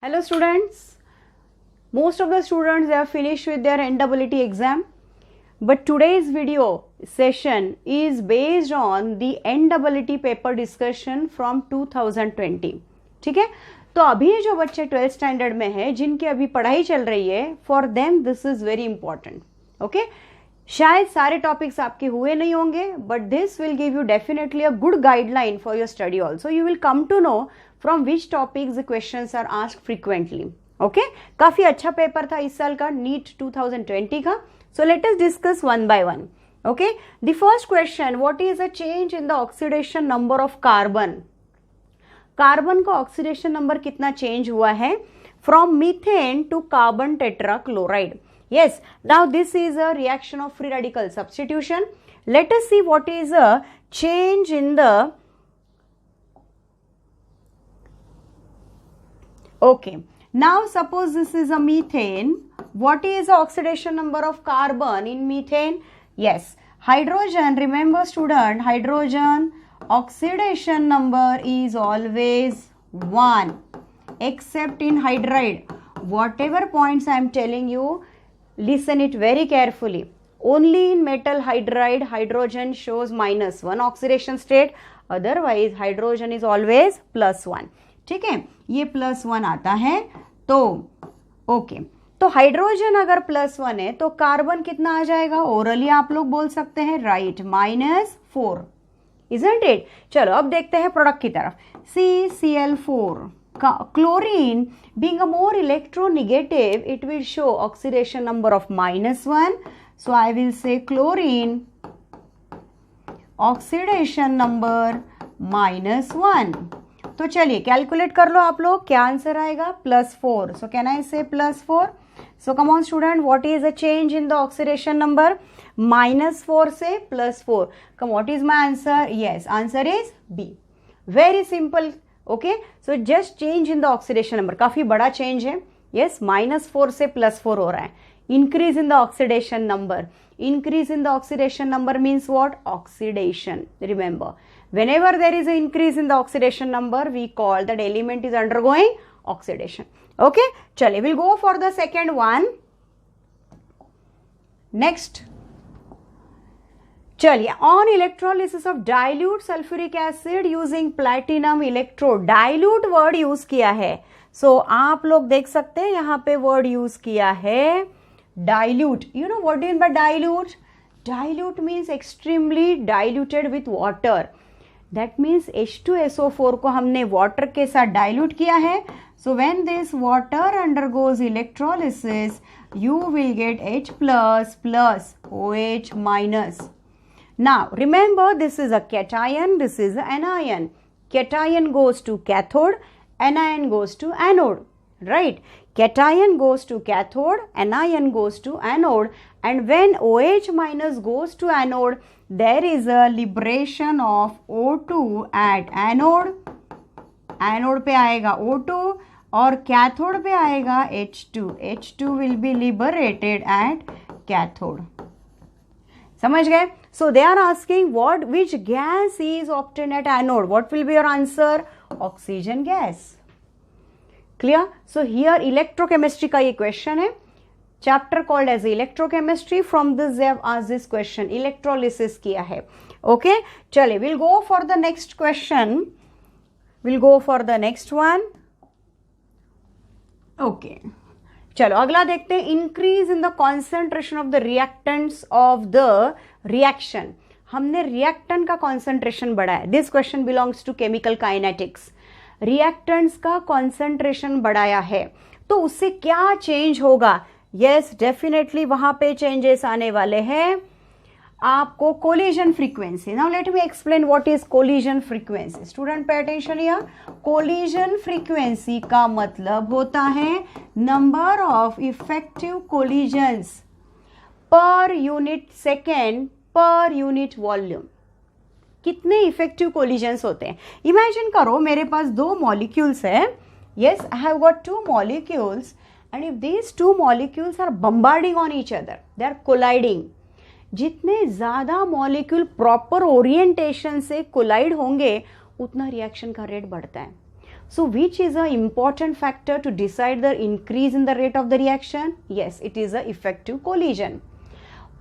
Hello students, most of the students they have finished with their NEET exam, but today's video session is based on the NEET paper discussion from 2020. ठीक है, तो अभी जो बच्चे 12th standard में है जिनकी अभी पढ़ाई चल रही है, for them this is very important. Okay, शायद सारे टॉपिक्स आपके हुए नहीं होंगे, but this will give you definitely a good guideline for your study also. You will come to know from which topics the questions are asked frequently. Okay, काफी अच्छा paper था इस साल का नीट 2020 का. So let us discuss one by one. Okay, the first question, what is a change in the oxidation number of carbon. Carbon का oxidation number कितना change हुआ है from methane to carbon tetrachloride. Yes, now this is a reaction of free radical substitution. Let us see what is a change in the, okay, now suppose this is a methane. What is the oxidation number of carbon in methane? Yes, hydrogen, remember student, hydrogen oxidation number is always 1 except in hydride. Whatever points I am telling you, listen it very carefully. Only in metal hydride hydrogen shows -1 oxidation state, otherwise hydrogen is always +1. ठीक है, ये +1 आता है तो okay. तो hydrogen अगर +1 है तो कार्बन कितना आ जाएगा, ओरली आप लोग बोल सकते हैं, राइट, -4. Isn't it? चलो अब देखते हैं प्रोडक्ट की तरफ. CCl4. Chlorine being a more electronegative, it will show oxidation number of -1. So I will say chlorine oxidation number -1. तो चलिए कैलकुलेट कर लो आप लोग, क्या आंसर आएगा, +4. So can I say +4? So come on student, what is the change in the oxidation number? -4 से +4. Come, what is my answer? Yes, answer is B. Very simple. Okay, so just change in the oxidation number, काफी बड़ा change है. Yes, -4 से +4 हो रहा है. Increase in the oxidation number. Increase in the oxidation number means what, oxidation. Remember, whenever there is an increase in the oxidation number, we call that element is undergoing oxidation. Okay, chale, we'll go for the second one. Next, चलिए, on electrolysis of dilute sulphuric acid using platinum electrode. Dilute word use किया है, सो आप लोग देख सकते हैं यहाँ पे वर्ड यूज किया है dilute. You know what is by dilute? Dilute means extremely diluted with water. That means H2SO4 को हमने वाटर के साथ डाइल्यूट किया है. So when this water undergoes electrolysis you will get H+ OH-. Now remember, this is a cation, this is an anion. Cation goes to cathode, anion goes to anode, right? Cation goes to cathode, anion goes to anode, and when OH- goes to anode, there is a liberation of O2 at anode. Anode पे आएगा O2 और cathode पे आएगा H2. H2 will be liberated at cathode. समझ गए? So they are asking which gas is obtained at anode. What will be your answer? Oxygen gas. Clear? So here electrochemistry का ये question है. Chapter called as electrochemistry. From this they have asked this question. Electrolysis किया है. Okay? चलिए, we'll go for the next question. We'll go for the next one. Okay. चलो अगला देखते हैं. Increase in the concentration of the reactants of the reaction. हमने reactant का concentration बढ़ाया. This question belongs to chemical kinetics. Reactants का concentration बढ़ाया है तो उससे क्या चेंज होगा. यस, डेफिनेटली वहां पे चेंजेस आने वाले हैं. आपको collision frequency. Now let me explain what is collision frequency. Student pay attention here. Collision frequency का मतलब होता है number of effective collisions per unit second per unit volume. कितने इफेक्टिव कोलिजन्स होते हैं. इमेजिन करो मेरे पास 2 मॉलिक्यूल्स है. Yes, I have got 2 molecules and if these 2 molecules are bombarding on each other, they are colliding. जितने ज्यादा molecule proper orientation से कोलाइड होंगे उतना रिएक्शन का रेट बढ़ता है. So which is a important factor to decide the increase in the rate of the reaction? Yes, it is a effective collision.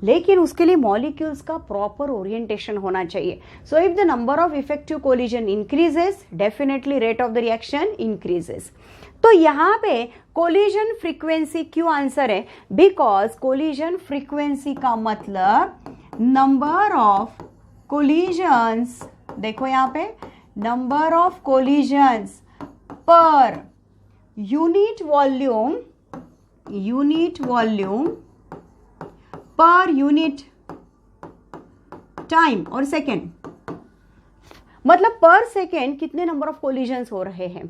लेकिन उसके लिए मॉलिक्यूल्स का प्रॉपर ओरिएंटेशन होना चाहिए. So if the number of effective collision increases, definitely rate of the reaction increases. तो यहाँ पे collision frequency क्यों आंसर है? बिकॉज कोलिजन फ्रीक्वेंसी का मतलब नंबर ऑफ कोलिजन्स, देखो यहाँ पे number of collisions per unit volume per unit time और सेकेंड. मतलब पर सेकेंड कितने नंबर ऑफ कोलिजन्स हो रहे हैं.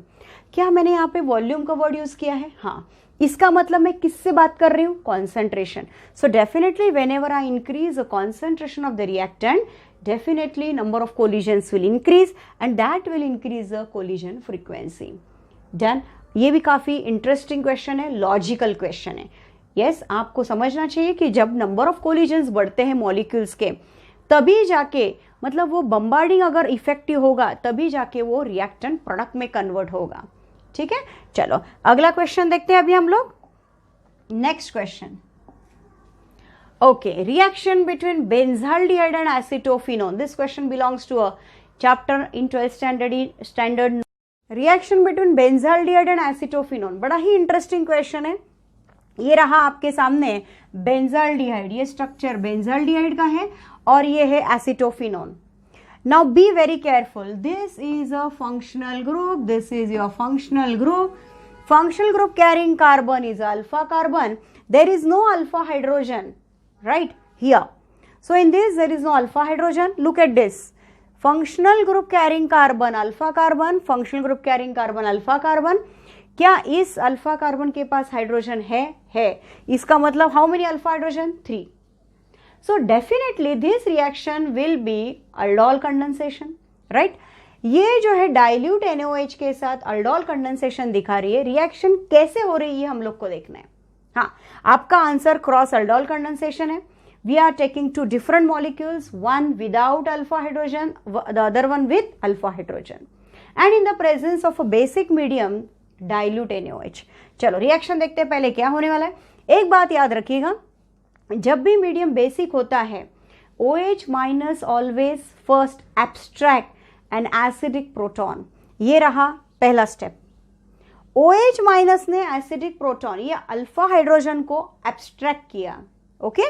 क्या मैंने यहाँ पे वॉल्यूम का वर्ड यूज किया है? हाँ. इसका मतलब मैं किससे बात कर रही हूँ? Concentration. So definitely when ever I increase the concentration of the reactant, definitely number of collisions will increase and that will increase the collision frequency. Done. ये भी काफी इंटरेस्टिंग क्वेश्चन है, लॉजिकल क्वेश्चन है. यस, आपको समझना चाहिए कि जब नंबर ऑफ कोलिजन्स बढ़ते हैं मॉलिक्यूल्स के, तभी जाके मतलब वो बम्बार्डिंग अगर इफेक्टिव होगा तभी जाके वो रिएक्टेंट प्रोडक्ट में कन्वर्ट होगा. ठीक है, चलो अगला क्वेश्चन देखते हैं अभी हम लोग. Next question. Okay, reaction between benzaldehyde and acetophenone. This question belongs to a chapter in 12th standard. Reaction between benzaldehyde and acetophenone. बड़ा ही इंटरेस्टिंग क्वेश्चन है. ये रहा आपके सामने बेंजाल्डिहाइड, ये स्ट्रक्चर बेंजाल्डिहाइड का है और ये है acetophenone. Now be very careful. This is a functional group, this is your functional group. Functional group carrying carbon is alpha carbon. There is no alpha hydrogen right here. So in this there is no alpha hydrogen. Look at this. Functional group carrying carbon alpha carbon, functional group carrying carbon alpha carbon. क्या इस alpha carbon के पास hydrogen है. इसका मतलब how many alpha hydrogen? 3. So definitely this reaction will be aldol condensation, right? ये जो है dilute NaOH के साथ अल्डोल कंडेंसेशन दिखा रही है. रिएक्शन कैसे हो रही है हम लोग को देखना है. हाँ, आपका आंसर क्रॉस अल्डोल कंडेंसेशन है. We are taking 2 different molecules, one without alpha hydrogen, the other one with alpha hydrogen, and in the presence of a basic medium dilute NaOH. चलो रिएक्शन देखते हैं पहले क्या होने वाला है. एक बात याद रखिएगा, जब भी मीडियम बेसिक होता है OH minus always first abstract an acidic proton. ये रहा पहला स्टेप. OH माइनस ने एसिडिक प्रोटॉन या अल्फा हाइड्रोजन को एब्स्ट्रैक्ट किया. ओके,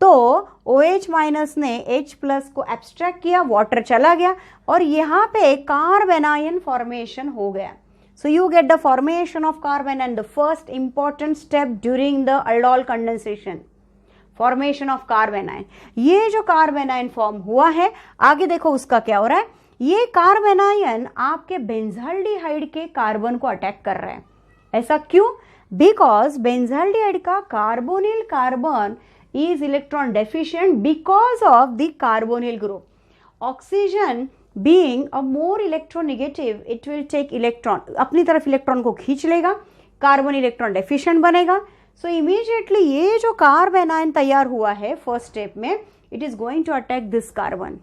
तो OH माइनस ने H प्लस को एब्स्ट्रैक्ट किया, वाटर चला गया और यहाँ पे कार्बेनायन फॉर्मेशन हो गया. So you get the formation of carbon and the first important step during the aldol condensation, formation of carbanion. ये जो कार्बेनायन फॉर्म हुआ है, आगे देखो उसका क्या हो रहा है. ये कार्बेनायन आपके बेंजाल्डिहाइड के कार्बन को अटैक कर रहा है. ऐसा क्यों? बिकॉज बेंजाल्डिहाइड का carbonyl carbon is electron deficient because of the carbonyl group. Oxygen being a more electronegative, it will take electron, अपनी तरफ इलेक्ट्रॉन को खींच लेगा, कार्बन इलेक्ट्रॉन डेफिशिएंट बनेगा. सो इमीडिएटली ये जो कार्बेनायन तैयार हुआ है फर्स्ट स्टेप में, it is going to attack this carbon.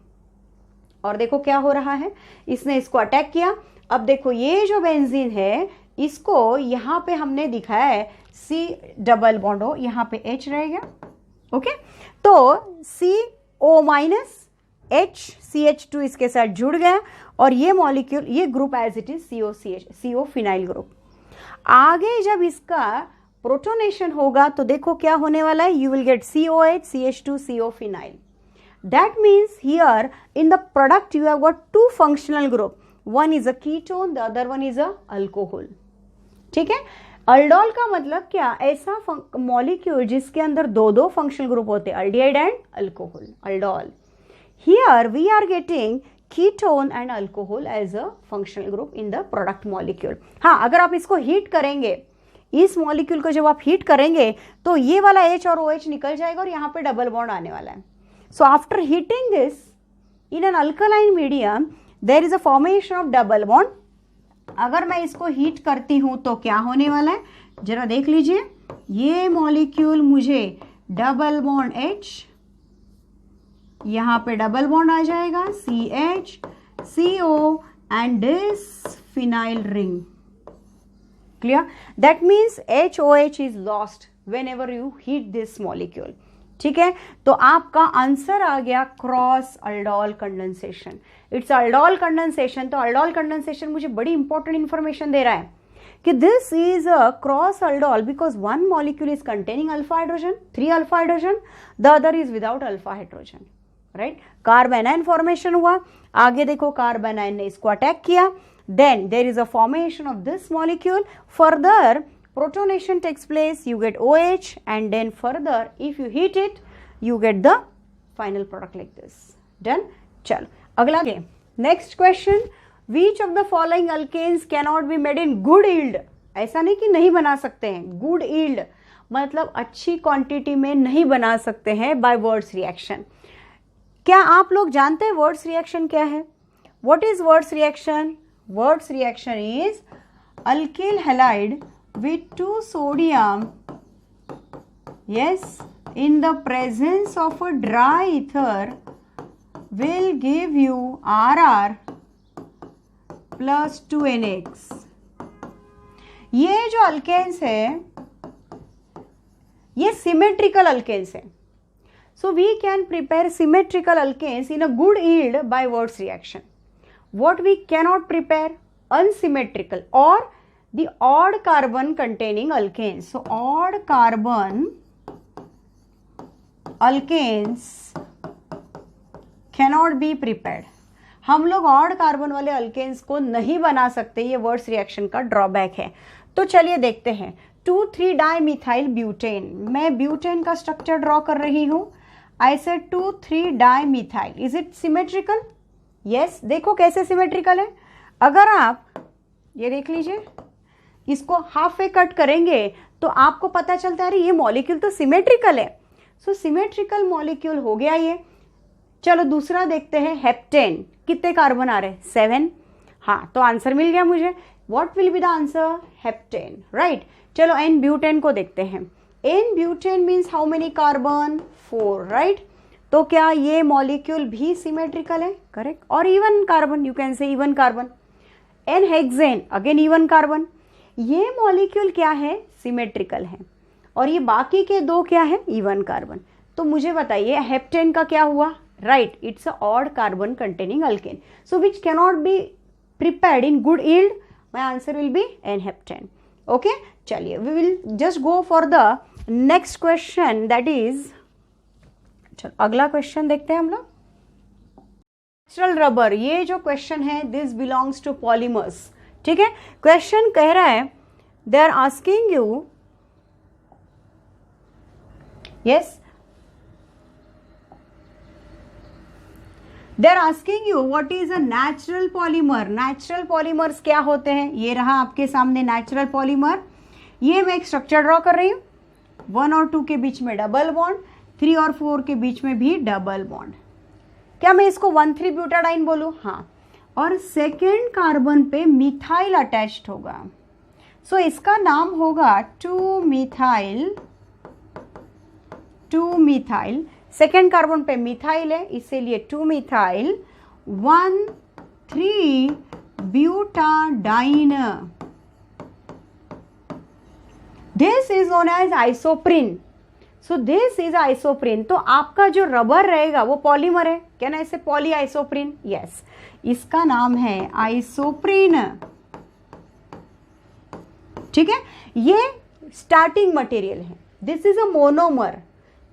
और देखो क्या हो रहा है, इसने इसको अटैक किया. अब देखो ये जो बेंजीन है, इसको यहां पे हमने दिखाया है C डबल बॉन्ड हो, यहां पे H रहेगा. ओके, तो CO माइनस H CH2 इसके साथ जुड़ गया और ये मॉलिक्यूल, ये group as it is CO phenyl group. आगे जब इसका प्रोटोनेशन होगा तो देखो क्या होने वाला है. You will get COH CH2 CO phenyl. That means here in the product you have got 2 functional group. One is a ketone, the other one is a alcohol. ठीक है, अल्डोल का मतलब क्या? ऐसा मॉलिक्यूल जिसके अंदर 2 फंक्शनल ग्रुप होते हैं, aldehyde and alcohol, aldol. Here we are getting ketone and alcohol as a functional group in the product molecule. हाँ, अगर आप इसको हीट करेंगे, इस मॉलिक्यूल को जब आप हीट करेंगे तो ये वाला H और OH निकल जाएगा और यहाँ पे डबल बॉन्ड आने वाला है. So after heating this in an alkaline medium, there is a formation of double bond. अगर मैं इसको हीट करती हूं तो क्या होने वाला है, जरा देख लीजिए. ये मॉलिक्यूल मुझे डबल बॉन्ड H, यहां पे डबल बॉन्ड आ जाएगा CH CO and this phenyl ring. Clear? That means HOH is lost when ever you heat this molecule. ठीक है, तो आपका आंसर आ गया cross aldol condensation. It's aldol condensation. तो अल्डोल कंडेंसेशन मुझे बड़ी इंपॉर्टेंट इंफॉर्मेशन दे रहा है कि this is a cross aldol because one molecule is containing alpha hydrogen, 3 alpha hydrogen, the other is without alpha hydrogen. Right, carbanion formation हुआ. आगे देखो, कार्बोनाइन ने इसको अटैक किया. Then there is a formation of this molecule. Further protonation takes place, you get OH, and then further if you heat it you get the final product like this. Done? चलो अगला game. Next question, which of the following alkanes cannot be made in good yield? ऐसा नहीं कि नहीं बना सकते हैं, good yield मतलब अच्छी क्वांटिटी में नहीं बना सकते हैं by Wurtz reaction. क्या आप लोग जानते हैं Wurtz reaction क्या है? What is Wurtz reaction? Wurtz reaction is alkyl halide with 2 sodium, yes, in the presence of a dry ether will give you RR plus 2NX. ये जो अल्केन्स है ये सिमेट्रिकल अल्केन्स है. So we can prepare symmetrical alkanes in a good yield by Wurtz reaction. What we cannot prepare? Unsymmetrical or the odd carbon containing alkanes. So odd carbon alkanes cannot be prepared. हम लोग odd carbon वाले alkanes को नहीं बना सकते, ये Wurtz reaction का drawback है. तो चलिए देखते हैं. 2,3-डाइमिथाइल ब्यूटेन. मैं ब्यूटेन का स्ट्रक्चर ड्रॉ कर रही हूं. आई सेड 2,3-डाइमिथाइल. Is it symmetrical? यस. देखो कैसे सिमेट्रिकल है. अगर आप ये देख लीजिए, इसको हाफ वे कट करेंगे तो आपको पता चलता है ये मॉलिक्यूल तो सिमेट्रिकल है. सो सिमेट्रिकल मॉलिक्यूल हो गया ये. चलो दूसरा देखते हैं. हेप्टेन. कितने कार्बन आ रहे? 7. हाँ, तो आंसर मिल गया मुझे. What will be the answer? Heptane. Right. चलो एन ब्यूटेन को देखते हैं. N butane means how many carbon? 4. Right. तो क्या ये मॉलिक्यूल भी सिमेट्रिकल है? करेक्ट. और even carbon, you can say even carbon. N hexane again even carbon. ये मॉलिक्यूल क्या है? सिमेट्रिकल है. और ये बाकी के 2 क्या है? Even carbon. तो मुझे बताइए हेप्टेन का क्या हुआ? Right, it's a odd carbon containing alkane. So which cannot be prepared in good yield. My answer will be n heptane. Okay, चलिए we will just go for the next question. That is, चलो अगला question देखते हैं हम लोग. Natural rubber. ये जो question है दिस बिलोंग्स टू पॉलीमर्स. ठीक है, क्वेश्चन कह रहा है they are asking you, yes, they are asking you what is a natural polymer. Natural polymers क्या होते हैं? ये रहा आपके सामने नेचुरल पॉलीमर. ये मैं एक स्ट्रक्चर ड्रॉ कर रही हूं. 1 और 2 के बीच में डबल बॉन्ड, 3 और 4 के बीच में भी डबल बॉन्ड. क्या मैं इसको 1,3-ब्यूटाडाइन बोलूं? हाँ. और सेकेंड कार्बन पे मिथाइल अटैच्ड होगा. सो इसका नाम होगा 2-मिथाइल. सेकेंड कार्बन पे मिथाइल है, इसीलिए 2-मिथाइल 1,3-ब्यूटाडाइन. This is known as isoprene. So this is isoprene. तो आपका जो रबर रहेगा वो पॉलीमर है. क्या ना इसे पॉली आइसोप्रीन? यस. इसका नाम है आइसोप्रीन. ठीक है, ये स्टार्टिंग मटेरियल है. This is a monomer.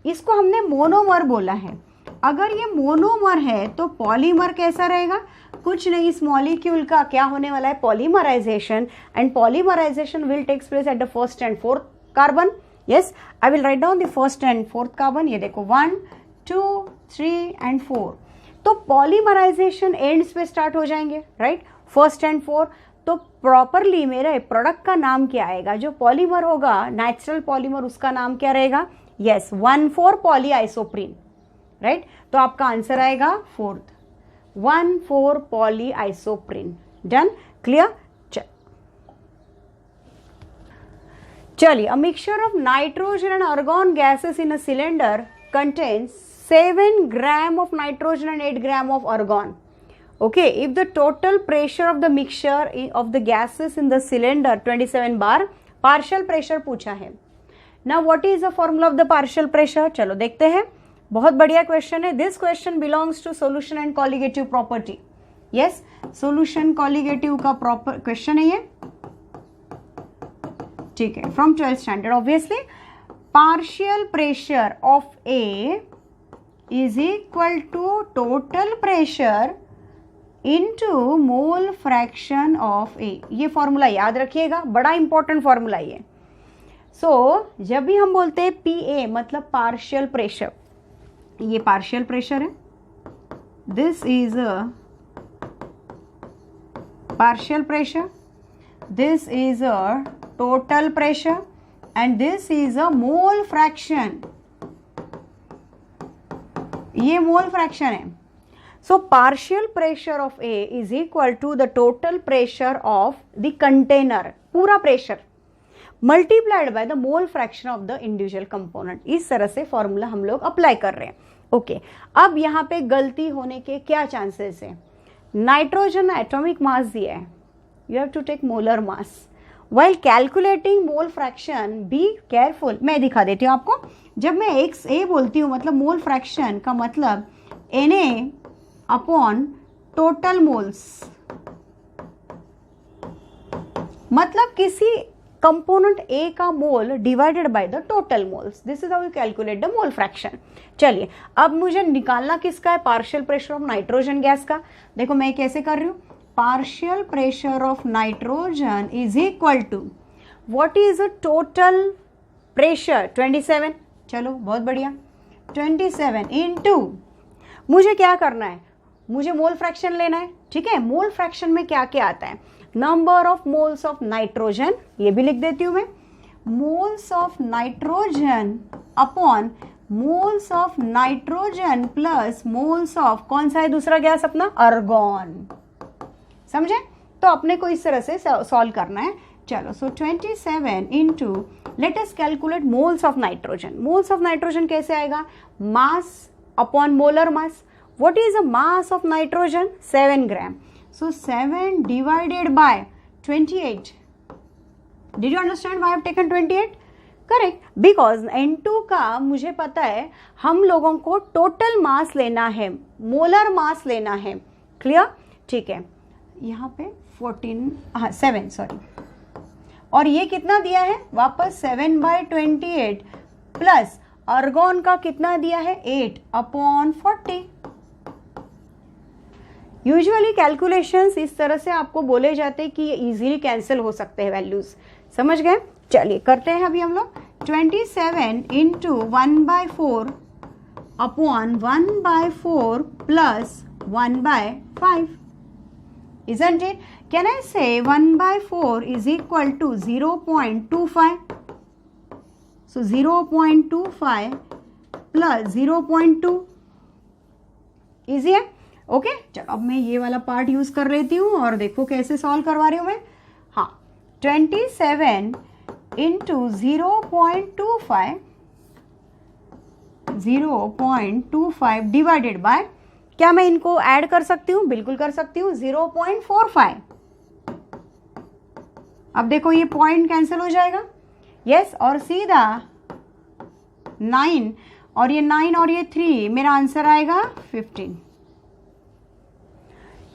इसको हमने मोनोमर बोला है. अगर ये मोनोमर है तो पॉलीमर कैसा रहेगा? कुछ नहीं, इस मॉलिक्यूल का क्या होने वाला है? Polymerisation. And polymerisation will takes place at the first and fourth carbon. Yes, I will write down the first and fourth carbon. ये देखो 1, 2, 3 एंड 4. तो पॉलीमराइजेशन एंड्स पे स्टार्ट हो जाएंगे. Right, first and 4. तो प्रॉपरली मेरे प्रोडक्ट का नाम क्या आएगा? जो पॉलीमर होगा नेचुरल पॉलीमर, उसका नाम क्या रहेगा? Yes, 1,4 poly isoprene. राइट, तो आपका आंसर आएगा 4th, 1,4 poly isoprene. Done, clear. चलिए, a mixture of nitrogen and argon gases in a cylinder contains 7 grams of nitrogen and 8 grams of argon. Okay, if the total pressure of the mixture of the gases in the cylinder 27 bar, partial pressure पूछा है. Now what is the formula of the partial pressure? चलो देखते हैं. बहुत बढ़िया question है. This question belongs to solution and colligative property. Yes, solution colligative का proper question है ये. ठीक है, from 12th standard obviously. Partial pressure of A is equal to total pressure into mole fraction of A. ये formula याद रखिएगा, बड़ा important formula ये. सो जब भी हम बोलते हैं PA मतलब पार्शियल प्रेशर, ये पार्शियल प्रेशर है, this is a partial pressure, this is a total pressure and this is a mole fraction. ये मोल फ्रैक्शन है. So partial pressure of A is equal to the total pressure of the container, पूरा pressure multiplied by the mole fraction of the individual component. इस तरह से formula हम लोग apply कर रहे हैं. ओके, अब यहाँ पे गलती होने के क्या चांसेस है? नाइट्रोजन एटॉमिक मास दिया है, you have to take molar mass. While calculating mole fraction, be careful. मैं दिखा देती हूँ आपको. जब मैं XA बोलती हूँ मतलब मोल फ्रैक्शन का मतलब Na अपॉन टोटल मोल्स, मतलब किसी कंपोनेंट A का मोल divided by the total moles. This is how you calculate the mole fraction. चलिए, अब मुझे निकालना किसका है? Partial pressure of nitrogen gas का. देखो मैं कैसे कर रही हूँ. Partial pressure of nitrogen is equal to what is the total pressure? 27. चलो बहुत बढ़िया. 27 into, मुझे क्या करना है? मुझे मोल फ्रैक्शन लेना है. ठीक है, मोल फ्रैक्शन में क्या क्या आता है? Number of moles of nitrogen, ये भी लिख देती हूं मैं. Moles of nitrogen upon moles of nitrogen plus moles of कौन सा है दूसरा गैस अपना? अर्गॉन. समझे? तो अपने को इस तरह से सॉल्व करना है. चलो, सो 27 into, let us calculate moles of nitrogen. Moles of nitrogen कैसे आएगा? Mass upon molar mass. What is the mass of nitrogen? 7 gram. So 7 divided by 28. Did you understand why I have taken 28? Correct, because N2 का मुझे पता है हम लोगों को total mass लेना है, मोलर मास लेना है. क्लियर? ठीक है, यहाँ पे 7 सॉरी, और ये कितना दिया है वापस? 7/28 प्लस अर्गॉन का कितना दिया है? 8/40. यूजुअली कैलकुलेशंस इस तरह से आपको बोले जाते हैं कि ये इजीली कैंसिल हो सकते हैं वैल्यूज. समझ गए? चलिए करते हैं अभी हम लोग. 27 into 1/4 upon 1/4 plus 1/5. Isn't it? Can I say 1/4 is equal to 0.25? So 0.25 plus 0.2. Easy है? ओके, चलो अब मैं ये वाला पार्ट यूज कर लेती हूँ और देखो कैसे सॉल्व करवा रही हूँ मैं. हाँ, 27 इंटू 0.25 डिवाइडेड बाय, क्या मैं इनको ऐड कर सकती हूँ? बिल्कुल कर सकती हूँ. 0.45. अब देखो ये पॉइंट कैंसिल हो जाएगा. यस, और सीधा 9 और ये 9 और ये 3, मेरा आंसर आएगा 15.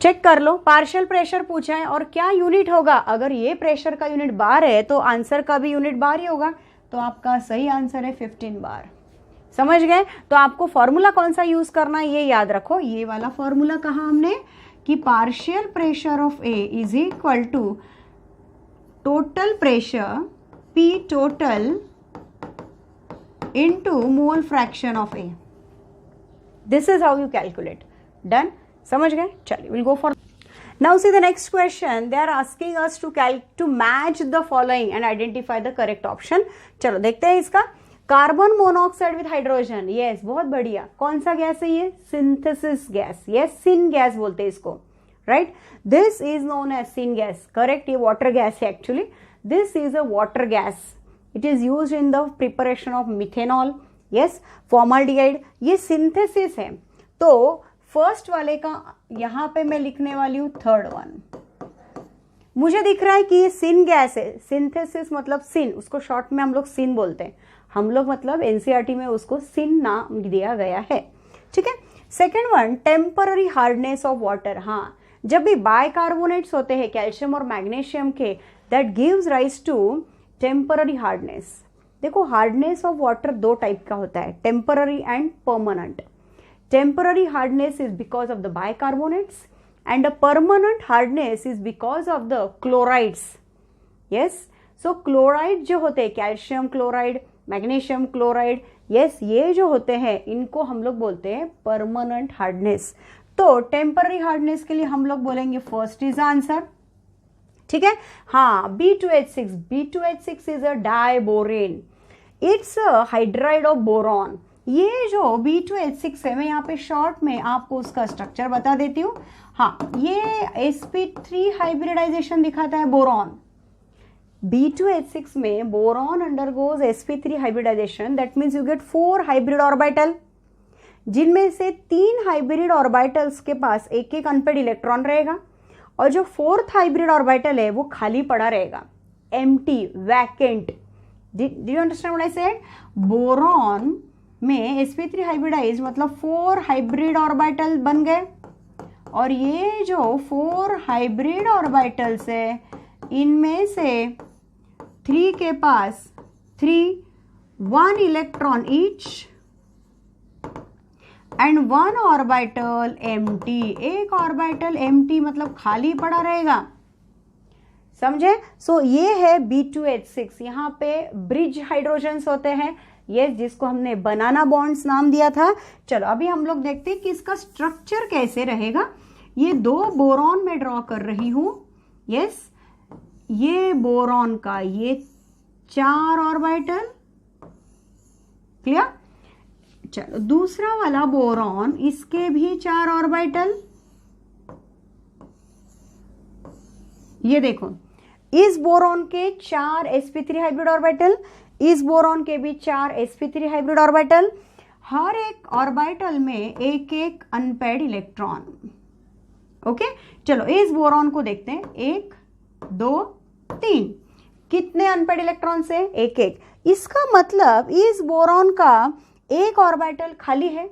चेक कर लो, पार्शियल प्रेशर पूछा है और क्या यूनिट होगा? अगर ये प्रेशर का यूनिट बार है तो आंसर का भी यूनिट बार ही होगा. तो आपका सही आंसर है 15 बार. समझ गए? तो आपको फॉर्मूला कौन सा यूज करना है ये याद रखो. ये वाला फॉर्मूला कहा हमने कि partial pressure of a is equal to total pressure P total into mole fraction of A. This is how you calculate. Done? समझ गए? चलिए, we'll go for. Now see the next question. They are asking us to match the following and identify the correct option. चलो देखते हैं इसका. Carbon monoxide with hydrogen. Yes, बहुत बढ़िया. कौन सा गैस है ये? Synthesis gas. Yes, syn gas बोलते हैं इसको. Right, this is known as syn gas. Correct, ये वाटर गैस है actually. This is a water gas. It is used in the preparation of methanol. Yes, formaldehyde. ये synthesis है. तो first वाले का यहां पे मैं लिखने वाली हूं थर्ड वन। मुझे दिख रहा है कि ये सिन गैस है, सिंथेसिस मतलब सिन, उसको शॉर्ट में हम लोग सिन बोलते हैं, हम लोग मतलब एनसीईआरटी में उसको सिन नाम दिया गया है, ठीक है। Second one, temporary hardness of water. हाँ, जब भी बाइकार्बोनेट्स होते हैं कैल्शियम और मैग्नीशियम के, that gives rise to temporary hardness. देखो हार्डनेस ऑफ वाटर दो टाइप का होता है, temporary and permanent. Temporary hardness is because of the bicarbonates and a permanent hardness is because of the chlorides. Yes, so chloride जो होते हैं, calcium chloride, magnesium chloride, yes, ये जो होते हैं इनको हम लोग बोलते हैं परमानेंट हार्डनेस। तो टेम्पररी हार्डनेस के लिए हम लोग बोलेंगे फर्स्ट इज आंसर, ठीक है। हाँ, B2H6, B2H6 is a diborane, it's a hydride of boron. ये जो B2H6 है, मैं यहाँ पे शॉर्ट में आपको उसका स्ट्रक्चर बता देती हूँ। हाँ, ये sp3 हाइब्रिडाइजेशन दिखाता है बोरॉन। B2H6 में boron undergoes sp3 hybridisation, that means you get 4 hybrid orbital, जिनमें से 3 हाइब्रिड ऑर्बिटल्स के पास एक एक अनपेड इलेक्ट्रॉन रहेगा, और जो 4th हाइब्रिड ऑर्बिटल है वो खाली पड़ा रहेगा, empty, vacant. Did you understand what I said? Boron में sp3 हाइब्रिडाइज मतलब 4 हाइब्रिड ऑर्बिटल बन गए, और ये जो 4 हाइब्रिड ऑर्बिटल्स है इनमें से 3 के पास 1 electron each and 1 orbital empty. एक ऑर्बिटल एम्प्टी मतलब खाली पड़ा रहेगा, समझे? सो ये है B2H6। यहाँ पे ब्रिज हाइड्रोजन्स होते हैं, ये जिसको हमने बनाना बॉन्ड्स नाम दिया था। चलो अभी हम लोग देखते हैं कि इसका स्ट्रक्चर कैसे रहेगा। ये 2 बोरॉन में ड्रॉ कर रही हूं, यस, ये बोरॉन का ये 4 ऑर्बिटल, क्लियर। चलो दूसरा वाला बोरॉन, इसके भी 4 ऑर्बिटल। ये देखो, इस बोरॉन के 4 sp3 हाइब्रिड ऑर्बिटल, इस बोरॉन के भी 4 sp3 हाइब्रिड ऑर्बिटल, हर एक ऑर्बिटल में एक एक अनपेड इलेक्ट्रॉन। ओके, चलो इस बोरॉन को देखते हैं, 1 2 3, कितने अनपेड इलेक्ट्रॉन से? एक एक। इसका मतलब इस बोरॉन का एक ऑर्बिटल खाली है,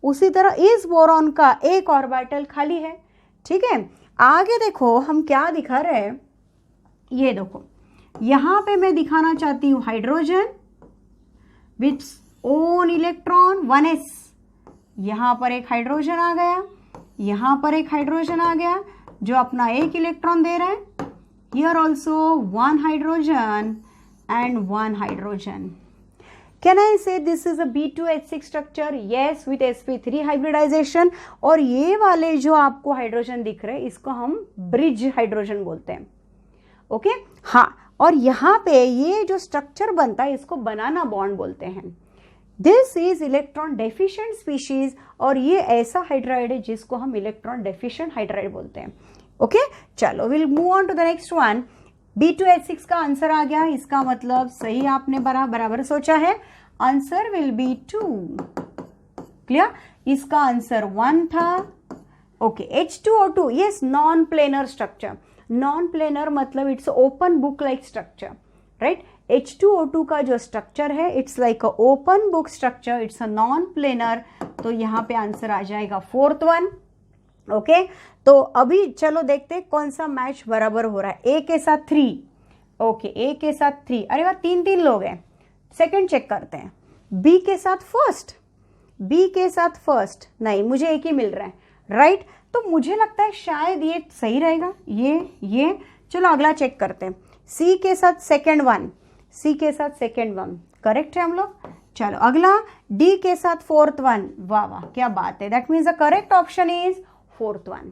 उसी तरह इस बोरॉन का एक ऑर्बिटल खाली है, ठीक है। आगे देखो हम क्या दिखा रहे हैं, ये देखो यहां पे मैं दिखाना चाहती हूं hydrogen with own electron 1s। यहां पर एक हाइड्रोजन आ गया, यहां पर एक हाइड्रोजन आ गया जो अपना एक इलेक्ट्रॉन दे रहा है, here also 1 hydrogen and 1 hydrogen. Can I say this is a B2H6 structure? Yes, with sp3 hybridization. और ये वाले जो आपको हाइड्रोजन दिख रहे हैं इसको हम ब्रिज हाइड्रोजन बोलते हैं, ओके। हाँ, और यहाँ पे ये जो स्ट्रक्चर बनता है इसको बनाना बॉन्ड बोलते हैं। This is electron deficient species, और ये ऐसा हाइड्राइड है जिसको हम इलेक्ट्रॉन डेफिशिएंट हाइड्राइड बोलते हैं, ओके। चलो will move on to the next one. B2H6 का आंसर आ गया, इसका मतलब सही आपने बराबर सोचा है, आंसर विल बी 2, क्लियर। इसका आंसर 1 था, okay. H2O2, yes, non planar structure. Non planar मतलब it's open book like structure, right. H2O2 का जो स्ट्रक्चर है it's like a open book structure, it's a non planar. तो यहाँ पे answer आ जाएगा 4th वन, ओके। तो अभी चलो देखते हैं कौन सा मैच बराबर हो रहा है। A के साथ 3, ओके, A के साथ 3, अरे वाह, 3 लोग हैं। सेकंड चेक करते हैं, B के साथ फर्स्ट, B के साथ फर्स्ट, नहीं मुझे एक ही मिल रहा है, राइट। तो मुझे लगता है शायद ये सही रहेगा, ये। चलो अगला चेक करते हैं, C के साथ सेकेंड वन, C के साथ सेकेंड वन, करेक्ट है हम लोग। चलो अगला D के साथ 4th वन, वाह वाह क्या बात है, that means the correct option is 4th one.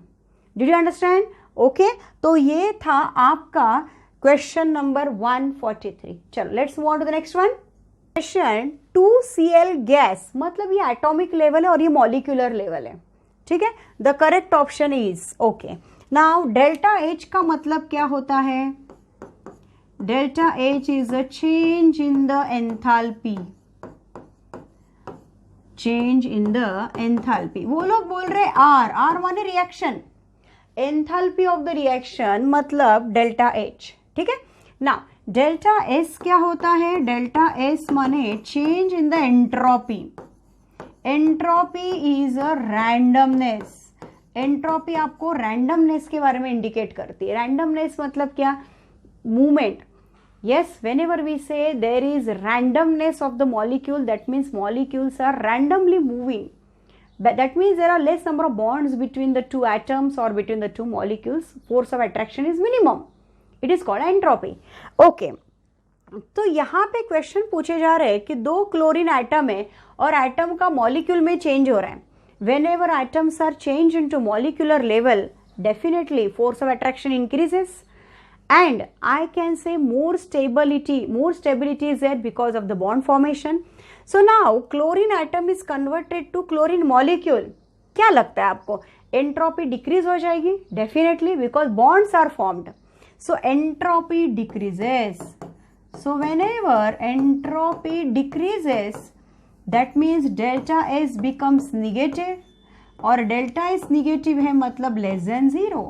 Did you understand? Okay, तो ये था आपका क्वेश्चन नंबर 143। चलो let's move on to the next one. Question 2Cl gas, मतलब ये एटॉमिक लेवल है और ये मॉलिक्यूलर लेवल है, ठीक है। The correct option is, okay. Now delta H का मतलब क्या होता है? Delta H is a change in the enthalpy, change in the enthalpy. वो लोग बोल रहे आर माने reaction, enthalpy of the reaction मतलब डेल्टा एच। ठीक है ना, डेल्टा एस क्या होता है? डेल्टा एस माने change in the entropy. Entropy is a randomness. Entropy आपको रैंडमनेस के बारे में इंडिकेट करती है। रैंडमनेस मतलब क्या? Movement. Yes, whenever we say there is randomness of the molecule, that means molecules are randomly moving. But that means there are less number of bonds between the two atoms or between the two molecules. Force of attraction is minimum. It is called entropy. Okay. तो यहाँ पे question पूछे जा रहे हैं कि दो chlorine atom है और एटम का मॉलिक्यूल में चेंज हो रहा है। Whenever atoms are changed into molecular level, definitely force of attraction increases. And I can say more stability is there because of the bond formation. So now chlorine atom is converted to chlorine molecule. क्या लगता है आपको? Entropy decrease हो जाएगी? Definitely, because bonds are formed. So entropy decreases. So whenever entropy decreases, that means delta S becomes negative, और delta S negative है मतलब less than 0.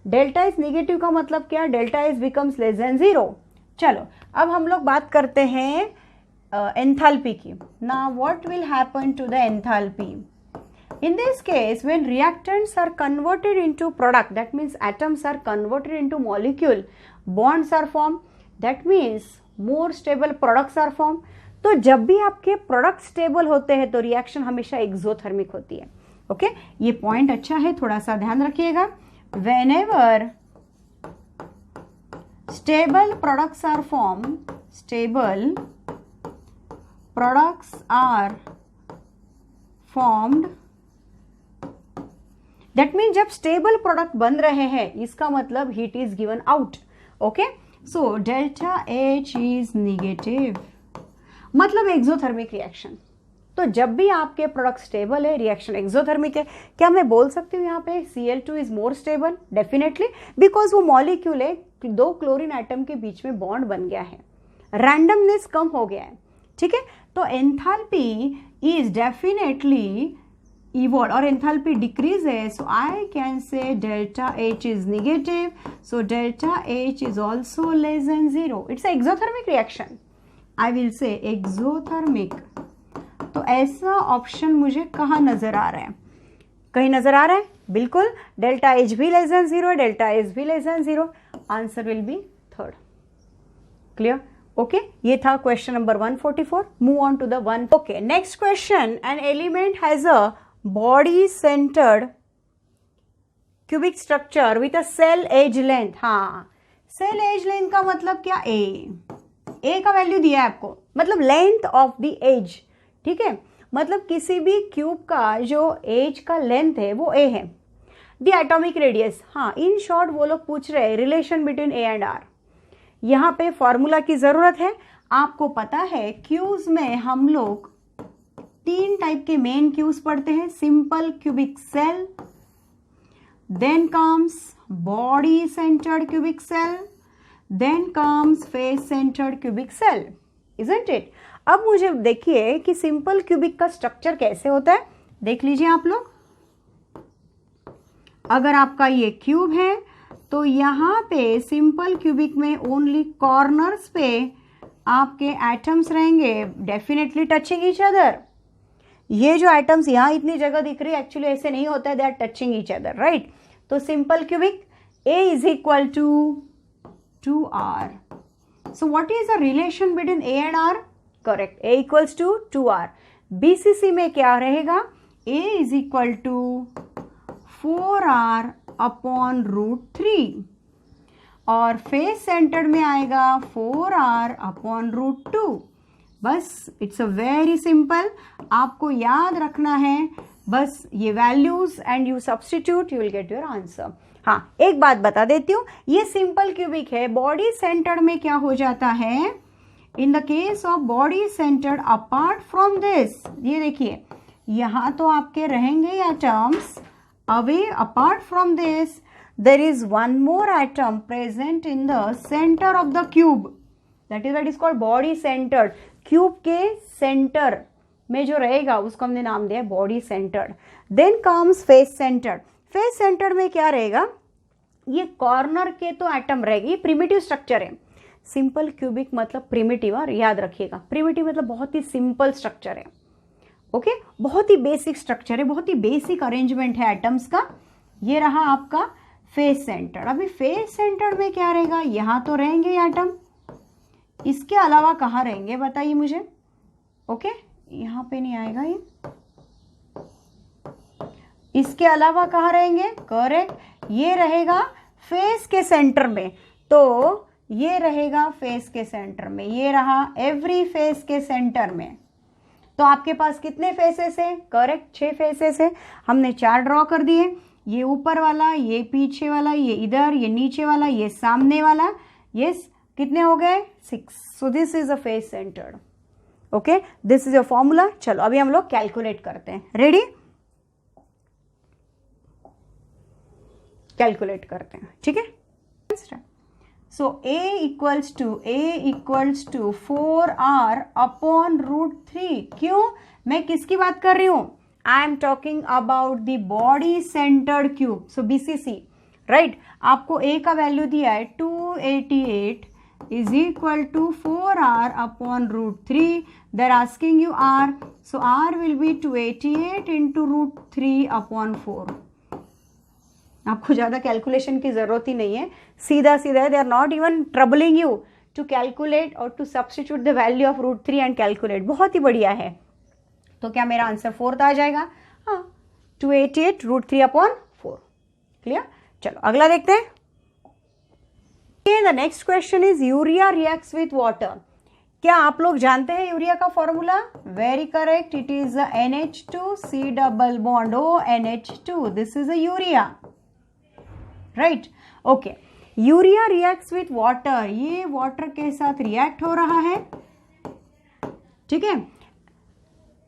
Delta is negative का मतलब क्या? Delta is becomes less than 0। चलो अब हम लोग बात करते हैं एंथैल्पी की। Now what will happen to the enthalpy? In this case when reactants are converted into product, that means atoms are converted into molecule, bonds are form, that means more stable products are form. तो जब भी आपके product stable होते हैं तो reaction हमेशा exothermic होती है। ओके, ये पॉइंट अच्छा है, थोड़ा सा ध्यान रखिएगा। Whenever stable products are formed, that means जब स्टेबल प्रोडक्ट बन रहे हैं इसका मतलब heat is given out. Okay, so delta H is negative मतलब एक्सोथर्मिक रिएक्शन। तो जब भी आपके प्रोडक्ट स्टेबल है, रिएक्शन एक्सोथर्मिक है। क्या मैं बोल सकती हूँ यहाँ पे Cl2 is more stable? Definitely, because वो मॉलिक्यूल है, दो क्लोरीन एटम के बीच में बॉन्ड बन गया है, रैंडमनेस कम हो गया है। ठीक है, तो enthalpy is definitely evolved or enthalpy decreases, so I can say delta H is negative, so delta H is also less than 0. It's an exothermic reaction. I will say exothermic. तो ऐसा option मुझे कहाँ नजर आ रहा है? कहीं नजर आ रहा है? बिल्कुल, डेल्टा H भी लेस देन 0, डेल्टा S भी less than 0। Answer will be third. Clear? Okay, ये था question number 144। Move on to the one. Okay, next question, an element has a body centred cubic structure with a cell edge length. हाँ, cell edge length का मतलब क्या? ए का value दिया है आपको, मतलब लेंथ ऑफ द एज। ठीक है, मतलब किसी भी क्यूब का जो एज का लेंथ है वो ए है। द एटॉमिक रेडियस, हाँ, इन शॉर्ट वो लोग पूछ रहे हैं relation between a and r. यहाँ पे फॉर्मूला की जरूरत है। आपको पता है क्यूब्स में हम लोग तीन टाइप के मेन क्यूब्स पढ़ते हैं, simple cubic cell, then comes body centred cubic cell, then comes face centred cubic cell, isn't it? अब मुझे देखिए कि सिंपल क्यूबिक का स्ट्रक्चर कैसे होता है, देख लीजिए आप लोग। अगर आपका ये क्यूब है तो यहाँ पे सिंपल क्यूबिक में ओनली कॉर्नर्स पे आपके एटम्स रहेंगे, डेफिनेटली टचिंग ईच अदर। ये जो एटम्स यहाँ इतनी जगह दिख रही है, एक्चुअली ऐसे नहीं होता है, they are touching each other, right? तो simple cubic A is equal to 2r. So what is the relation between A and R? Correct, A equals to 2R. BCC में क्या रहेगा? A is equal to 4R upon root 3 और face centred में आएगा 4R upon root 2. बस it's a very simple, आपको याद रखना है बस ये values and you substitute, you will get your answer. हाँ, एक बात बता देती हूँ, ये सिंपल क्यूबिक है। बॉडी सेंटर्ड में क्या हो जाता है? In the case of body centred apart from this, ये देखिए यहाँ तो आपके रहेंगे atoms, away apart from this there is one more atom present in the centre of the cube, that is called body centred. Cube के centre में जो रहेगा उसको हमने नाम दिया body centred. Then comes face centred. Face centred में क्या रहेगा, ये कॉर्नर के तो एटम रहेगी, ये प्रिमिटिव स्ट्रक्चर है। सिंपल क्यूबिक मतलब प्रिमिटिव, और याद रखिएगा प्रिमिटिव मतलब बहुत ही सिंपल स्ट्रक्चर है। ओके, बहुत ही बेसिक स्ट्रक्चर है, बहुत ही बेसिक अरेंजमेंट है एटम्स का। ये रहा आपका फेस सेंटर्ड। अभी फेस सेंटर्ड में क्या रहेगा, यहां तो रहेंगे एटम, इसके अलावा कहाँ रहेंगे बताइए मुझे। ओके, यहां पे नहीं आएगा ये, इसके अलावा कहाँ रहेंगे, करेक्ट, ये रहेगा फेस के सेंटर में। तो ये रहेगा फेस के सेंटर में, ये रहा एवरी फेस के सेंटर में। तो आपके पास कितने फेसेस है, करेक्ट 6 फेसेस है। हमने 4 ड्रॉ कर दिए, ये ऊपर वाला, ये पीछे वाला, ये इधर, ये नीचे वाला, ये सामने वाला। यस, कितने हो गए 6। सो this is a face centred. Okay, this is a formula. चलो अभी हम लोग कैलकुलेट करते हैं, रेडी, कैलकुलेट करते हैं, ठीक है। So a equals to 4r upon √3। क्यों, मैं किसकी बात कर रही हूं, I am talking about the body centred cube. So BCC, right. आपको a का वैल्यू दिया है 288 is equal to 4r upon √3। There asking you r, so r will be 288 into √3 upon 4। आपको ज्यादा कैलकुलेशन की जरूरत ही नहीं है, सीधा सीधा है। They are not even troubling you to calculate और to substitute the value of √3 and calculate. बहुत ही बढ़िया है। तो क्या मेरा आंसर 4 आ जाएगा, हाँ, 288 √3 अपॉन 4। क्लियर, चलो अगला देखते हैं। The next question is urea reacts with water. क्या आप लोग जानते हैं यूरिया का formula, very correct, it is NH2 C double bond O NH2, this is a urea, right. Okay, urea reacts with water, ये वाटर के साथ react हो रहा है, ठीक है।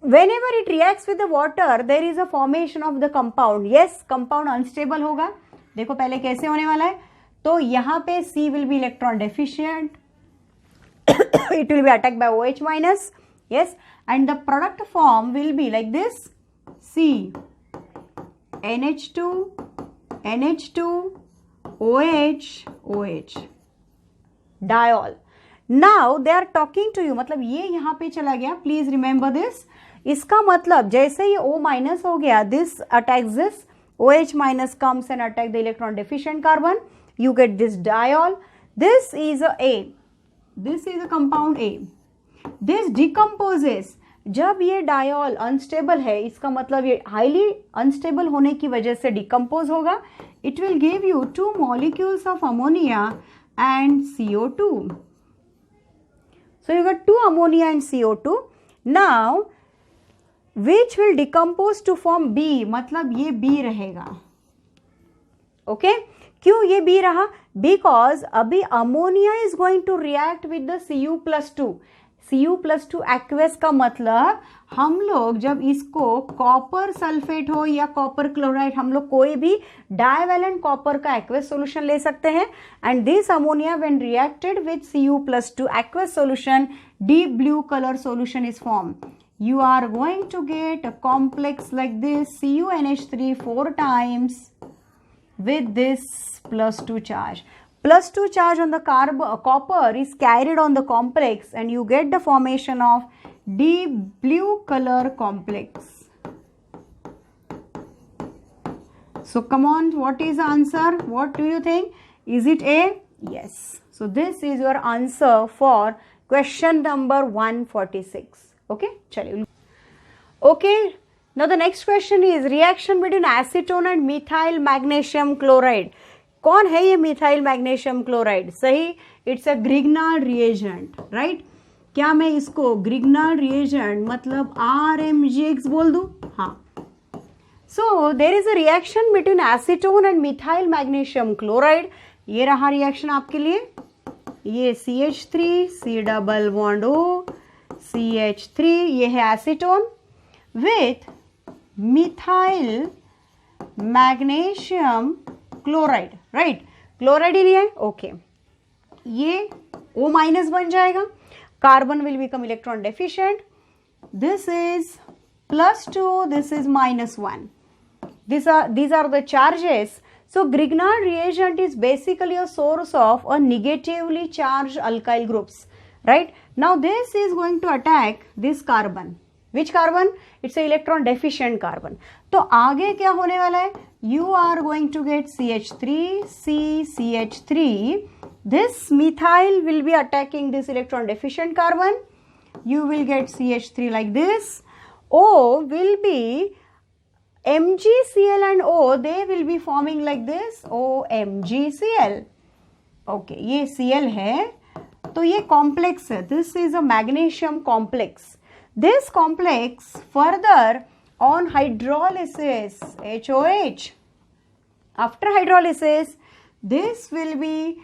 When ever it reacts with the water there is a formation of the compound. Yes, compound unstable होगा। देखो पहले कैसे होने वाला है, तो यहां पे C will be electron deficient, it will be attacked by OH minus, yes, and the product form will be like this, C NH2 NH2 OH OH diol. Now they are talking to you, मतलब ये यहाँ पे चला गया, please remember this. इसका मतलब जैसे ये O माइनस हो गया, this attacks this, OH minus comes and attack the electron deficient carbon, you get this diol. This is a This is a compound A. This decomposes. जब ये diol unstable है, इसका मतलब ये हाईली अनस्टेबल होने की वजह से डिकम्पोज होगा। It will give you 2 molecules of ammonia and CO2. So you got 2 ammonia and CO2. Now which will decompose to form B, मतलब ये B रहेगा। ओके, क्यों ये B रहा, बिकॉज अभी ammonia is going to react with the Cu+2। Cu+2 aqueous का मतलब हम लोग जब इसको कॉपर सल्फेट हो या कॉपर क्लोराइड, हम लोग कोई भी डाइवैलेंट कॉपर का एक्वेस सॉल्यूशन ले सकते हैं। And this ammonia when reacted with Cu+2 aqueous solution, deep blue colour solution is form. You are going to get a complex like this, CuNH3 4 times with this +2 charge. +2 charge on the copper is carried on the complex and you get the formation of deep blue color complex. So come on, what is the answer? What do you think? Is it A? Yes. So this is your answer for question number 146. Okay, chaliye. Okay, now the next question is reaction between acetone and methyl magnesium chloride. कौन है ये methyl magnesium chloride? सही, it's a Grignard reagent, right. क्या मैं इसको Grignard reagent मतलब RMgX बोल दूं? हाँ। So there is a reaction between acetone and methyl magnesium chloride. ये रहा रिएक्शन आपके लिए, ये CH3 C double bond O CH3, ये है acetone with methyl magnesium chloride, right. Chloride ही है, ओके। ये O माइनस बन जाएगा, carbon will become electron deficient, this is +2, this is -1. These are the charges. So Grignard reagent is basically a source of a negatively charged alkyl groups, right? Now this is going to attack this carbon. Which carbon? It's an electron deficient carbon. तो आगे क्या होने वाला है? You are going to get CH3, CH3. This methyl will be attacking this electron deficient carbon. You will get CH3 like this. O will be MgCl and O, they will be forming like this, OMgCl. Okay, ये Cl है, तो ये complex है. This is a magnesium complex. This complex further on hydrolysis, HOH. After hydrolysis, this will be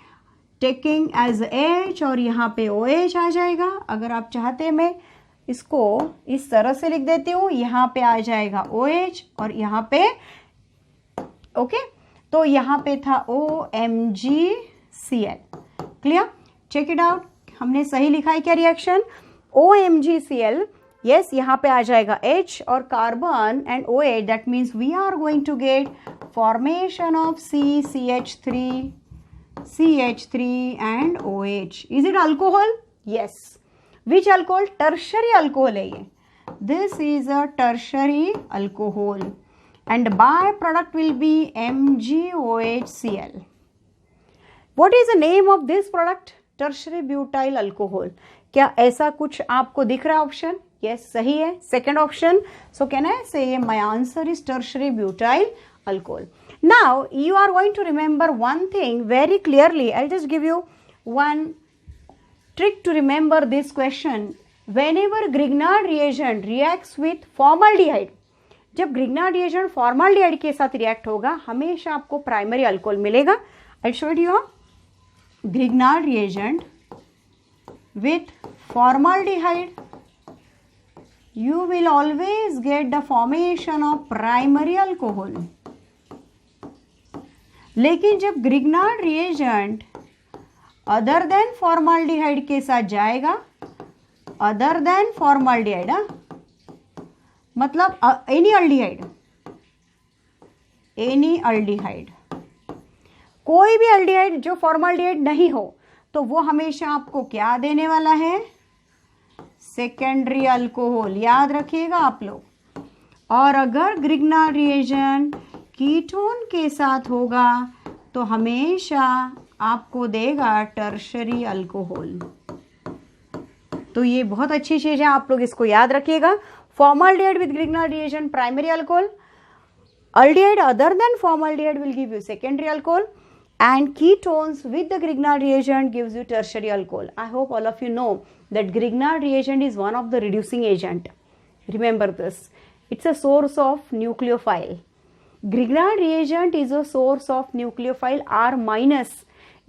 taking as H और यहाँ पे OH आ जाएगा. अगर आप चाहते हैं मैं इसको इस तरह से लिख देती हूँ, यहाँ पे आ जाएगा OH और यहाँ पे ओके, तो यहाँ पे था OMgCl. Clear? Check it out. हमने सही लिखा है क्या रिएक्शन? OMgCl. यस, यहाँ पे आ जाएगा H और carbon and OH. That means we are going to get formation of CH3 and OH. Is it alcohol? Yes. Which alcohol? Tertiary alcohol है ये. This is a tertiary alcohol and byproduct will be MgOHCl. What is the name of this product? Tertiary butyl alcohol. क्या ऐसा कुछ आपको दिख रहा है option? Yes, सही है. Second option. So can I say my answer is tertiary butyl alcohol. Now you are going to remember one thing very clearly. I'll just give you one trick to remember this question. Whenever Grignard reagent reacts with formaldehyde, जब Grignard reagent formaldehyde के साथ react होगा, हमेशा आपको primary alcohol मिलेगा. I'll show it you. Grignard reagent with formaldehyde, you will always get the formation of primary alcohol. लेकिन जब Grignard reagent other than formaldehyde के साथ जाएगा, अदर देन फॉर्माल्डिहाइड, मतलब एनी अल्डिहाइड, कोई भी अल्डिहाइड जो फॉर्माल्डिहाइड नहीं हो, तो वो हमेशा आपको क्या देने वाला है? Secondary alcohol. याद रखिएगा आप लोग. और अगर ग्रिग्नार्ड रिएजेंट कीटोन के साथ होगा तो हमेशा आपको देगा टर्शरी अल्कोहल. तो ये बहुत अच्छी चीज है, आप लोग इसको याद रखिएगा. Formaldehyde with Grignard reagent primary alcohol, aldehyde other than formaldehyde will give you secondary alcohol, and ketones with the Grignard reagent gives you tertiary alcohol. I hope all of you know that Grignard reagent is one of the reducing agent. Remember this. It's a source of nucleophile. Grignard reagent is a source of nucleophile R minus.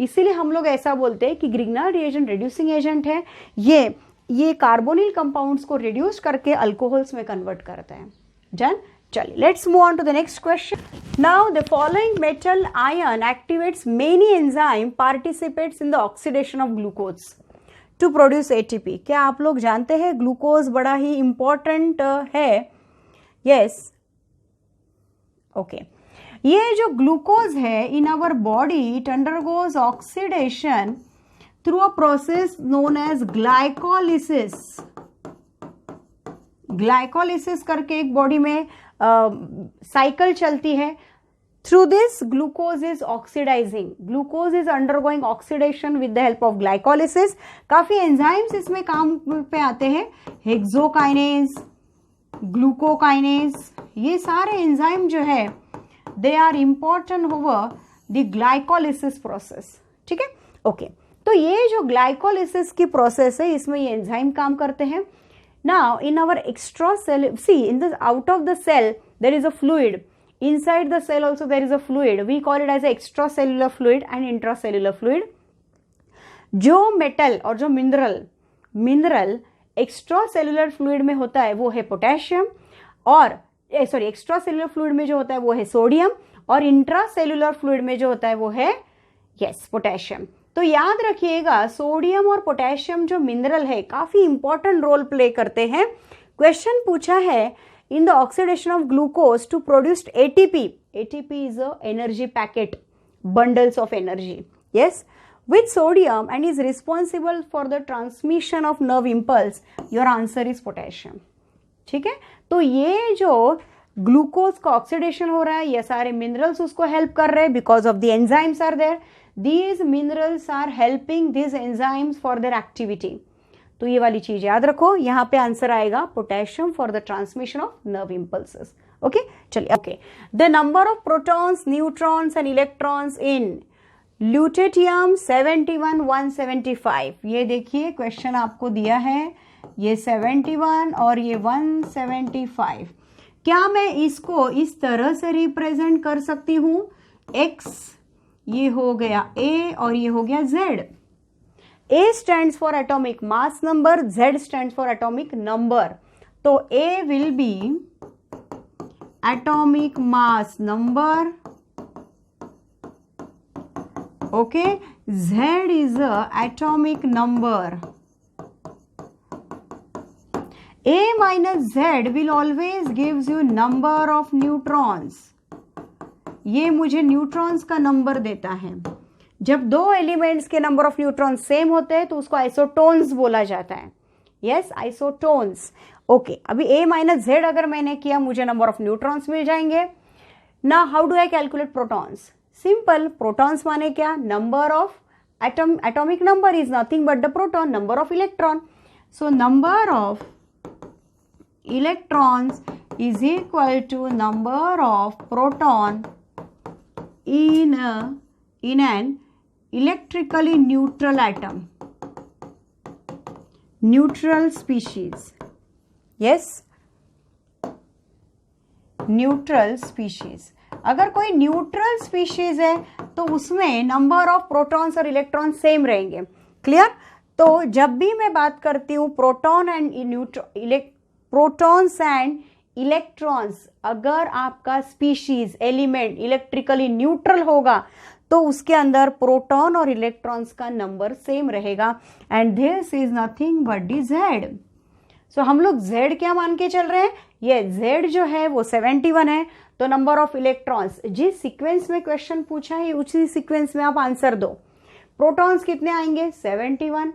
इसीलिए हम लोग ऐसा बोलते हैं कि Grignard reagent reducing agent है. ये carbonyl compounds को रिड्यूस करके अल्कोहल्स में कन्वर्ट करते हैं. डन. चलिए, let's move on to the next question. Now the following metal ion activates many enzyme participates in the oxidation of glucose to produce ATP. क्या आप लोग जानते हैं ग्लूकोज बड़ा ही इंपॉर्टेंट है? यस. ओके. ये जो ग्लूकोज है in our body it undergoes oxidation through a process known as glycolysis. Glycolysis करके एक बॉडी में साइकिल चलती है. Through this glucose is oxidising. Glucose is undergoing oxidation with the help of glycolysis. काफी enzymes इसमें काम पे आते हैं. हेक्सोकाइनेज, ग्लूकोकाइनेज, ये सारे एंजाइम जो है they are important over the glycolysis process. ठीक है. ओके. तो ये जो ग्लाइकोलिसिस की प्रोसेस है इसमें ये एंजाइम काम करते हैं. Now, in our extracellular, see, in the out of the cell, there is a fluid. Inside the cell also there is a fluid. We call it as a extracellular fluid and intracellular fluid. जो metal और जो mineral extracellular fluid में होता है वो है potassium, और extracellular fluid में जो होता है वो है सोडियम, और इंट्रासेलुलर फ्लूइड में जो होता है वो है पोटेशियम. तो याद रखिएगा सोडियम और पोटेशियम जो मिनरल है काफी इंपॉर्टेंट रोल प्ले करते हैं क्वेश्चन पूछा है in the oxidation of glucose to produced ATP. ATP is a energy packet, bundles of energy, yes, with sodium and is responsible for the transmission of nerve impulse. Your answer is potassium. ठीक है, तो ये जो glucose का oxidation हो रहा है, ये सारे मिनरल्स उसको हेल्प कर रहे हैं because of the enzymes are there. These minerals are helping this enzymes for their activity. तो ये वाली चीज याद रखो, यहाँ पे आंसर आएगा potassium for the transmission of nerve impulses. Okay, चलिए. Okay, the number of protons, neutrons and electrons in lutetium 71, 175. ये देखिए क्वेश्चन आपको दिया है, ये 71 और ये 175. क्या मैं इसको इस तरह से रिप्रेजेंट कर सकती हूं? x ये हो गया a और ये हो गया z. a stands for atomic mass number, z stands for atomic number. तो a will be atomic mass number, okay, z is a atomic number. A minus z will always gives you number of neutrons. ये मुझे neutrons का number देता है. जब दो elements के number of neutrons same होते हैं तो उसको आइसोटोन्स बोला जाता है. Yes, isotones. ओके, अभी a माइनस z अगर मैंने किया मुझे नंबर ऑफ न्यूट्रॉन्स मिल जाएंगे. ना how do I calculate protons? Simple, protons माने क्या? Number of atomic number is nothing but the proton, number of electron. So number of electrons is equal to number of proton in an electrically neutral atom, neutral species. Yes, neutral species. अगर कोई neutral species है तो उसमें number of protons और electron same रहेंगे. Clear? तो जब भी मैं बात करती हूँ proton and protons and electrons, अगर आपका स्पीशीज एलिमेंट इलेक्ट्रिकली न्यूट्रल होगा तो उसके अंदर प्रोटॉन और इलेक्ट्रॉन्स का नंबर सेम रहेगा. And this is nothing but the Z. So हम लोग जेड क्या मान के चल रहे हैं? ये जेड जो है वो 71 है. तो नंबर ऑफ इलेक्ट्रॉन्स जिस सीक्वेंस में क्वेश्चन पूछा है उसी सीक्वेंस में आप आंसर दो. प्रोटॉन्स कितने आएंगे? 71.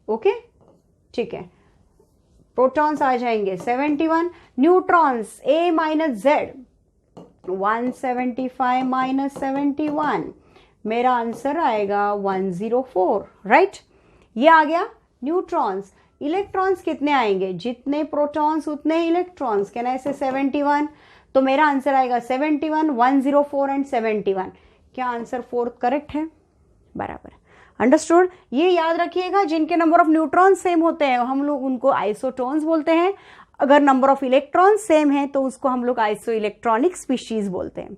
ओके, ठीक है, प्रोटॉन्स आ जाएंगे 71. Neutrons a minus Z 175 minus 71, मेरा आंसर आएगा 104. राइट, ये आ गया न्यूट्रॉन्स. इलेक्ट्रॉन्स कितने आएंगे? जितने प्रोटॉन्स उतने इलेक्ट्रॉन्स. कैन आई से 71? तो मेरा आंसर आएगा 71, 104 एंड 71. क्या आंसर फोर्थ करेक्ट है? बराबर. अंडरस्टूड? ये याद रखिएगा, जिनके नंबर ऑफ न्यूट्रॉन सेम होते हैं हम लोग उनको आइसोटोन्स बोलते हैं. अगर नंबर ऑफ इलेक्ट्रॉन सेम है तो उसको हम लोग आइसो इलेक्ट्रॉनिक स्पीशीज बोलते हैं.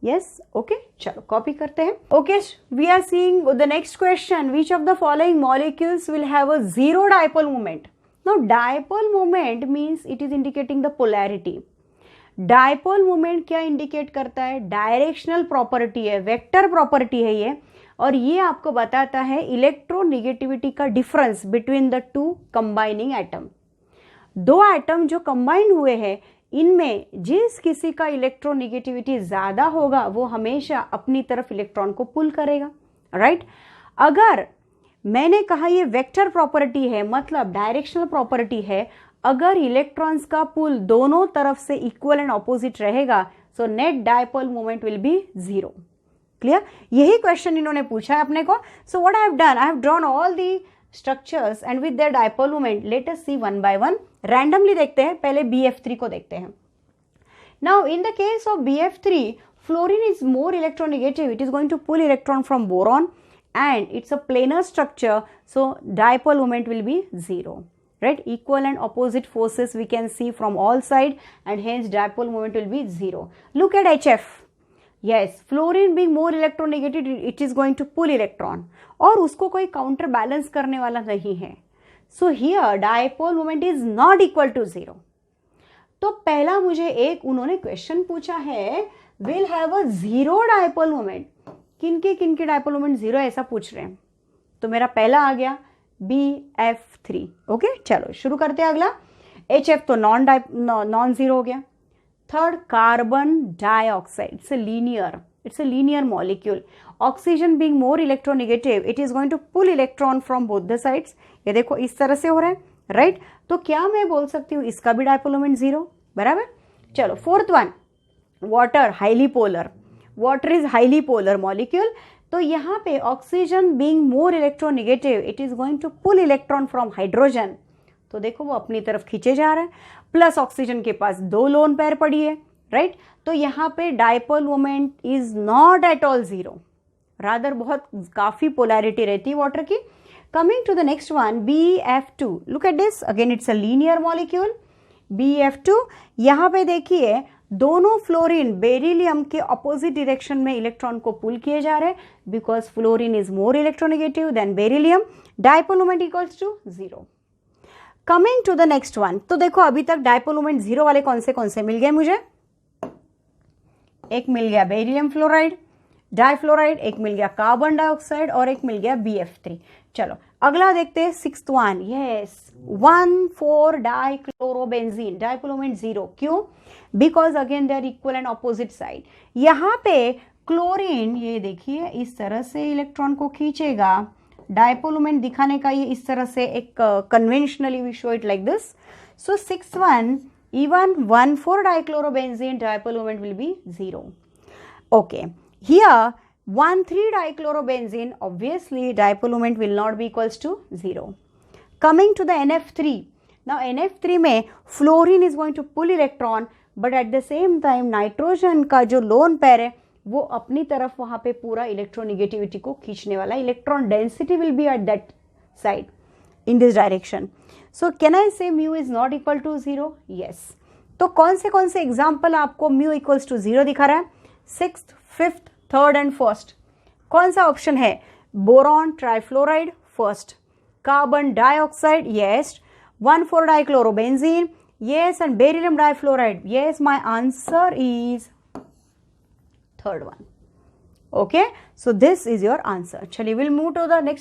यस, ओके, चलो कॉपी करते हैं. Okay, we are seeing the next question. Which of the following molecules will have a zero dipole moment? Now dipole moment means it is indicating the polarity. Dipole moment क्या indicate करता है? Directional property है, vector property है ये. और ये आपको बताता है इलेक्ट्रोनेगेटिविटी का difference between the two combining atom. दो एटम जो कंबाइंड हुए हैं इनमें जिस किसी का इलेक्ट्रोनेगेटिविटी ज्यादा होगा वो हमेशा अपनी तरफ इलेक्ट्रॉन को पुल करेगा. राइट? अगर मैंने कहा ये वेक्टर प्रॉपर्टी है मतलब डायरेक्शनल प्रॉपर्टी है, अगर इलेक्ट्रॉन्स का पुल दोनों तरफ से इक्वल एंड ऑपोजिट रहेगा so net dipole moment will be zero. Clear? यही क्वेश्चन इन्होंने पूछा है अपने को. So what I have done, I have drawn all the structures and with their dipole moment. Let us see one by one. Randomly देखते हैं. पहले BF3 को देखते हैं. Now in the case of BF3, fluorine is more electronegative. It is going to pull electron from boron and it's a planar structure, so dipole moment will be zero. Right? Equal and opposite forces we can see from all sides and hence dipole moment will be zero. Look at HF. Yes, fluorine being more electronegative, it is going to pull electron और उसको कोई counter balance करने वाला नहीं है. So here dipole moment is not equal to zero. तो पहला मुझे एक उन्होंने क्वेश्चन पूछा है will have a zero dipole moment. किनके डायपोल मोमेंट जीरो ऐसा पूछ रहे हैं. तो मेरा पहला आ गया BF3. ओके, चलो शुरू करते हैं. अगला HF तो नॉन जीरो हो गया. Third, carbon dioxide, it's a linear molecule. Oxygen being more electronegative, it is going to pull electron from both the sides. ये देखो इस तरह से हो रहा है, राइट? तो क्या मैं बोल सकती हूँ इसका भी डायपोल मोमेंट जीरो, बराबर? चलो fourth one, water highly polar. Water is highly polar molecule. तो यहाँ पे oxygen being more electronegative, it is going to pull electron from hydrogen. तो देखो वो अपनी तरफ खींचे जा रहा है. प्लस ऑक्सीजन के पास 2 लोन पेयर पड़ी है, राइट? तो यहाँ पे dipole moment is not at all zero, rather बहुत काफी पोलैरिटी रहती है वाटर की. Coming to the next one, BF2. Look at this, again it's a linear molecule. BF2, यहाँ पे देखिए दोनों फ्लोरीन बेरिलियम के अपोजिट डायरेक्शन में इलेक्ट्रॉन को पुल किए जा रहे हैं, because fluorine is more electronegative than beryllium. Dipole moment equals to zero. Coming to the next one, तो देखो अभी तक डायपोल मोमेंट जीरो वाले कौन से मिल गए मुझे? एक मिल गया बेरिलियम फ्लोराइड, डाइफ्लोराइड, एक मिल गया कार्बन डाइऑक्साइड और एक मिल गया BF3. चलो अगला देखते हैं, sixth one. Yes, 1,4 dichlorobenzene, dipole moment zero. क्यों? Because again they are equal and opposite side. यहाँ पे क्लोरीन, ये देखिए इस तरह से इलेक्ट्रॉन को खींचेगा. डायपोल मोमेंट दिखाने का ये इस तरह से एक conventionally we show it like this. So sixth one, even 1,4 dichlorobenzene dipole moment will be zero. Okay, here 1,3 dichlorobenzene, obviously dipole moment will not be equals to zero. Coming to the NF3. Now NF3 में fluorine is going to pull electron, but at the same time nitrogen का जो lone pair है वो अपनी तरफ वहां पे पूरा इलेक्ट्रोनेगेटिविटी को खींचने वाला. Electron density will be at that side in this direction. So can I say mu is not equal to zero? Yes. तो कौन से एग्जाम्पल आपको mu equals to zero दिखा रहा है? 6th, 5th, 3rd and 1st. कौन सा option है? Boron trifluoride first, carbon dioxide yes, 1,4 dichlorobenzene yes, and beryllium difluoride yes. My answer is 3rd one. Okay, so this is your answer. Chaliए we'll move to the next.